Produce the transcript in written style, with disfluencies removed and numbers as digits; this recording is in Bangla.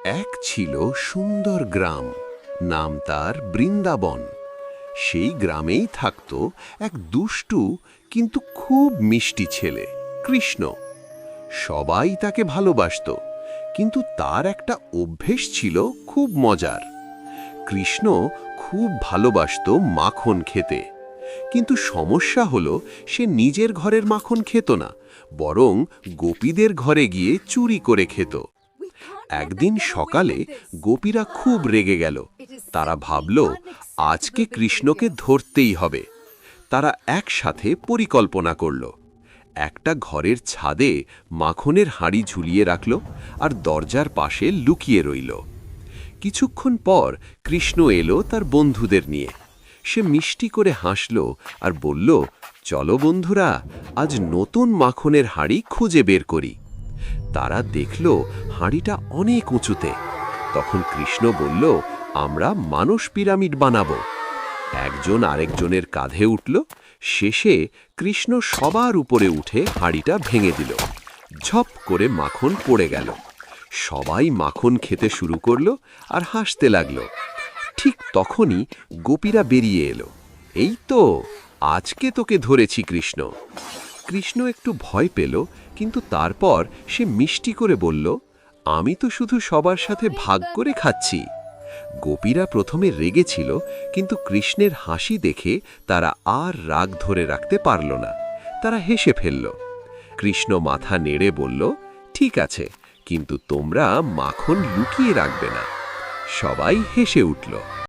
এক ছিল সুন্দর গ্রাম, নাম তার বৃন্দাবন। সেই গ্রামেই থাকত এক দুষ্টু কিন্তু খুব মিষ্টি ছেলে, কৃষ্ণ। সবাই তাকে ভালোবাসত, কিন্তু তার একটা অভ্যেস ছিল খুব মজার। কৃষ্ণ খুব ভালোবাসত মাখন খেতে, কিন্তু সমস্যা হলো সে নিজের ঘরের মাখন খেত না, বরং গোপীদের ঘরে গিয়ে চুরি করে খেত। একদিন সকালে গোপীরা খুব রেগে গেল। তারা ভাবল আজকে কৃষ্ণকে ধরতেই হবে। তারা একসাথে পরিকল্পনা করল। একটা ঘরের ছাদে মাখনের হাঁড়ি ঝুলিয়ে রাখল আর দরজার পাশে লুকিয়ে রইল। কিছুক্ষণ পর কৃষ্ণ এলো তার বন্ধুদের নিয়ে। সে মিষ্টি করে হাসল আর বলল, চলো বন্ধুরা, আজ নতুন মাখনের হাঁড়ি খুঁজে বের করি। তারা দেখল হাঁড়িটা অনেক উঁচুতে। তখন কৃষ্ণ বলল, আমরা মানস পিরামিড বানাবো। একজন আরেকজনের কাঁধে উঠল। শেষে কৃষ্ণ সবার উপরে উঠে হাঁড়িটা ভেঙে দিল। ঝপ করে মাখন পড়ে গেল। সবাই মাখন খেতে শুরু করল আর হাসতে লাগল। ঠিক তখনই গোপীরা বেরিয়ে এলো। এই তো, আজকে তোকে ধরেছি কৃষ্ণ। কৃষ্ণ একটু ভয় পেল, কিন্তু তারপর সে মিষ্টি করে বলল, আমি তো শুধু সবার সাথে ভাগ করে খাচ্ছি। গোপীরা প্রথমে রেগেছিল, কিন্তু কৃষ্ণের হাসি দেখে তারা আর রাগ ধরে রাখতে পারল না। তারা হেসে ফেলল। কৃষ্ণ মাথা নেড়ে বলল, ঠিক আছে, কিন্তু তোমরা মাখন লুকিয়ে রাখবে না। সবাই হেসে উঠল।